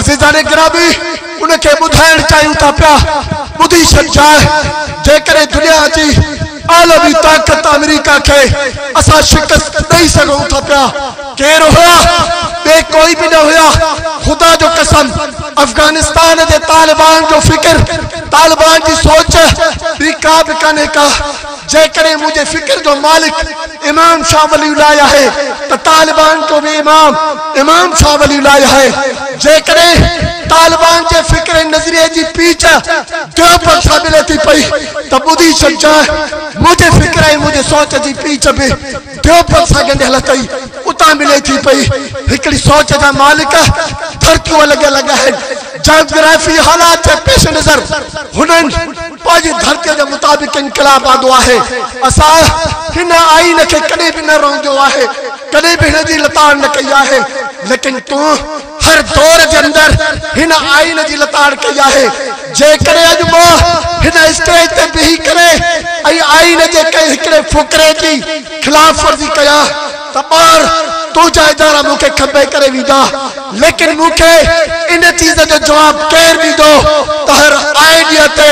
अज़ीज़ाने गिरामी उनके बुधाइण चाहियूं था पिया बुधी छॾजाए जेकॾहिं दुनिया जी आलमी ताक़त अमेरिका के असां शिकस्त ॾेई सघूं था पिया केरु हुआ ॿिए कोई भी न हुआ खुदा जो कसम अफगानिस्तान के तालिबान जो फिक्र तालिबान की सोच भी का भी काने का जेकॾहिं मुझे फिक्र जो मालिक इमाम शाह वलीउल्लाह है तो तालिबान को भी इमाम शाह वलीउल्लाह है जेकॾहिं तालिबान के फिक्र नजरिए की पीछ देवबंद सां मिले थी पई तो बुधी छॾजाए मुझे फिक्र है मुझे सोच की पीछ भी देवबंद सां ॻंढियल अथई उतां मिले थी पई हिकड़ी सोच जा मालिक धरतियूं लॻियल आहिनि जोग्राफी हालात के पेश नजर हुननि पंहिंजी धरती के मुताबिक इनकलाब आंदो आहे असां हिन आईन के कॾहिं भी न रोंदो आहे कॾहिं भी हिन जी लताड़ न कई आहे लेकिन तू हर दौर के अंदर हिन आईन की लताड़ कई है जेकॾहिं अॼु मां हिन स्टेज ते बीही करे ऐं आईन जे कंहिं हिकिड़े फुकरे की खिलाफ वर्जी कया तो ॿार तुझा इदारा मुखे खबे करे वीदा लेकिन मुखे इन चीज जो जवाब केर वीदो तो हर आइडिया ते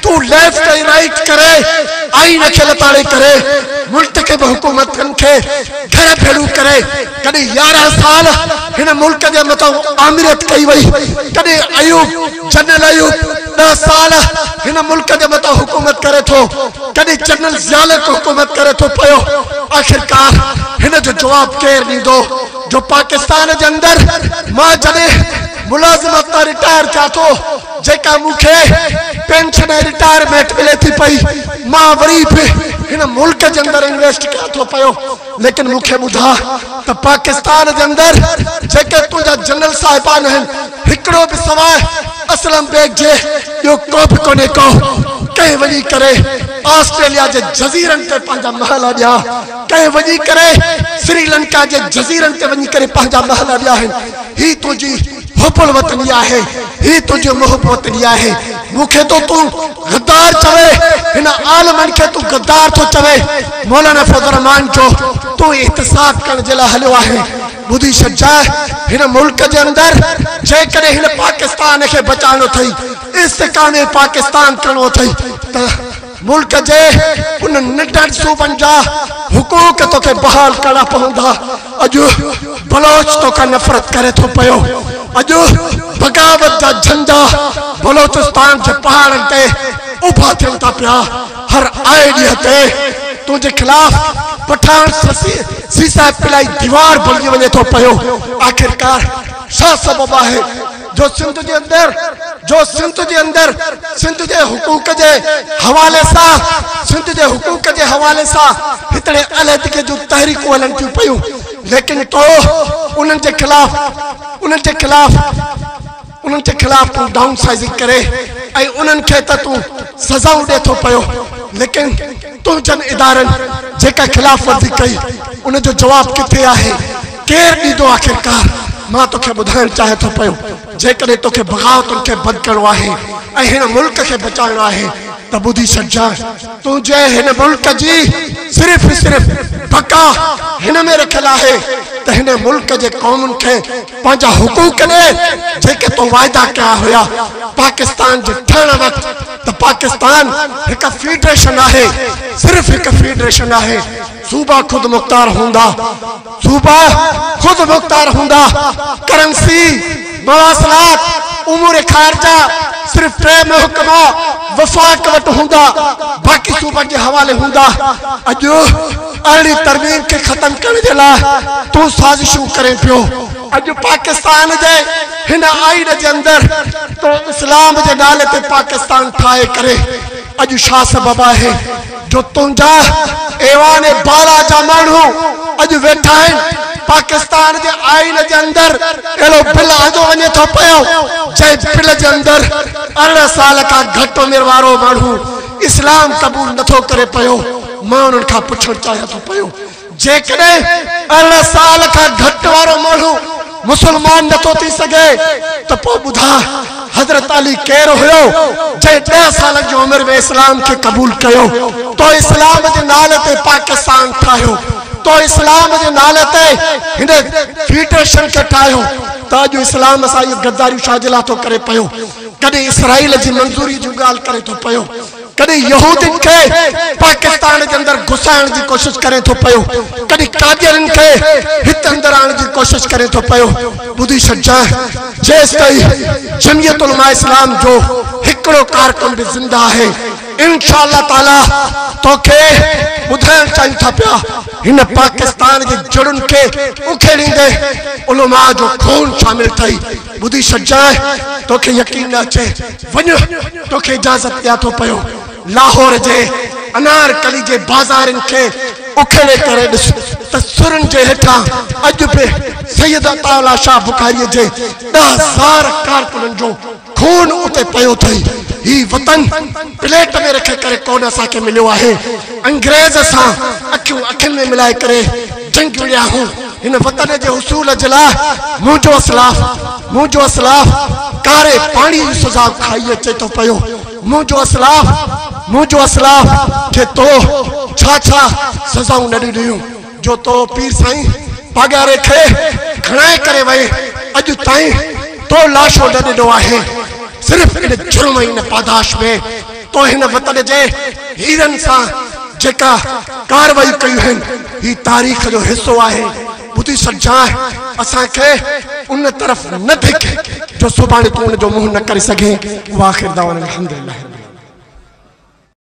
तू लेफ्ट एंड राइट करे आईन के लताड़े करे मुल्क के हुकूमत के घर भेड़ू करे कभी 11 साल इन मुल्क के मतो आमिरत कई वही कभी अयूब जनरल अयूब 10 साल इन मुल्क के मतो हुकूमत करे थो कभी जनरल ज़ियाल को हुकूमत करे थो पयो आखिरकार इन जो जवाब केर नीदो जो पाकिस्तान के अंदर मां जने मुलाजिमत रिटायर थिया थो जेका मुखे पेंशन रिटायरमेंट मिले थी पई मां वरी भी इन मुल्क के अंदर इन्वेस्ट किया थो पयो लेकिन मुखे बुधा तो पाकिस्तान के अंदर जेके तुझा जनरल साहिबान हैं हिकड़ो भी सवाए असलम बेग जे यो को भी कोने को कहीं वजी करे ऑस्ट्रेलिया के जजीरन ते पंजा महल दिया कहीं वजी करे श्रीलंका के जजीरन ते वजी करे पंजा महल दिया है ही तुझी हुब्बुल वतनी है ही तुझे मोहब्बत दिया है मुखे तो तू गद्दार चवे इन आलमन के तू गद्दार तो चवे मौलाना फजल रहमान जो तू इहतिसाब कर जला हलो है बुधी छॾजाए इन मुल्क के अंदर जेकॾहिं इन पाकिस्तान के बचानो थई इस्तेकाने पाकिस्तान करणो थई त मुल्क जे उन निडर सूबन जा हुकूक तो के बहाल करना पवंदा अजो बलोच तो का नफरत करे तो पयो अजो बगावत जा झंडा बलोचिस्तान के पहाड़न ते उभा थियन था पिया हर आइडिया ते तुझे खिलाफ पठान सीसा पिलाई दीवार बनी वने तो पयो आखिरकार छा सबब है जो सिंध के अंदर सिंध के हुकूक के हवाले सा सिंध के हुकूक के हवाले सा इतने अलग के जो तहरीक हलन थी पयूं लेकिन तो उनके खिलाफ तू डाउन साइजिंग करे ऐ उनन के तू सजाऊं दे तो पयो लेकिन तू जन इदारन जेका खिलाफ वर्जी कई उन जो जवाब किथे आहे केर दीदो आखिरकार मां तो के बुधाइण चाहे तो पयो जेकॾहिं तोखे बगावतुनि खे बंदि करिणो आहे ऐं हिन मुल्क खे बचाइणो आहे त ॿुधी छॾजांइ तुंहिंजे हिन मुल्क जी सिर्फ़ बका हिन में रखियल आहे त हिन मुल्क जे क़ौमुनि खे पंहिंजा हुकूक ॾे जेके तो वाइदा कया हुया पाकिस्तान जे ठहण वक़्तु त पाकिस्तान हिकु फेडरेशन आहे सिर्फ़ हिकु फेडरेशन आहे सूबा खुद मुख्तार हुंदा करेंसी मवासलात उमूर खारजा सिर्फ 3 महकमा वफाक वट हुंदा बाकी सूबा के हवाले हुंदा अजो अरड़ी तरमीम के खत्म करने के लिए तू साजिशों करे पियो अजो पाकिस्तान जे हिन आईन के अंदर तो इस्लाम के नाले पे पाकिस्तान ठाए करे अजो छा सबब है जो तुंजा एवाने बाला जा मानू अज वेठा है पाकिस्तान के आईन के अंदर एलो बिल आंदो वने तो पयो जे बिल के अंदर 18 साल का घट उम्र वारो मानू इस्लाम कबूल नथो करे पयो मां उन का पूछण चाहे तो पयो जेकने 18 साल का घट वारो मानू मुसलमान नथो थी सके तो पो बुधा हजरत अली केर हुयो जे 10 साल की उम्र में इस्लाम के कबूल कयो तो इस्लाम के नाले पे पाकिस्तान ठायो तो इस्लाम के नाले ते हिन फीडरेशन के ठायो तो अज इस्लाम असा गद्दारी शाहजला तो करे पयो कदे इसराइल की मंजूरी जो गाल करे तो पयो कदे यहूदिन के पाकिस्तान के अंदर घुसाइण की कोशिश करे तो पयो कदे कादिरन के हित अंदर आने की कोशिश करे तो पयो बुधी सज्जा जेस ताई जमियत उलमा इस्लाम जो हिकड़ो कारकुन भी जिंदा है इंशाअल्लाह ताला तो के बुधाइण चाहिए था पिया इन पाकिस्तान के जड़ुन के उखेड़ींदे उलमा जो खून शामिल थई बुधी सज्जा तो के यकीन न अचे वञ तो के इजाजत दिया तो पयो लाहौर जे अनारकली जे बाजारन के उखेड़े करे दिस तसुरन जे हेठा अज पे सैयद अताउल्ला शाह बुखारी जे 10,000 कारकुनन जो खून उते पयो थई ही वतन प्लेट में रखे करे कोन असा के मिलो है अंग्रेज सा अखियों अखिन में मिलाए करे जंग विया हूं इन वतन जे हुसूल जला मुजो असलाफ कारे पानी सजा खाई चे तो पयो मुजो असलाफ के तो छा सजाऊं न दियो जो तो पीर साईं पगारे खे खणाए करे वे अज ताई तो लाशो न दियो है सिर्फ इन जुर्म इन पादाश में तो इन वतन जे हीरन सा जेका कार्रवाई कयू है ही तारीख जो हिस्सो है बुधी सज्जा असा के उन तरफ न देखे जो सुभाणे तू उन जो मुंह न करे सके। आखिर दावा अल्हम्दुलिल्लाह।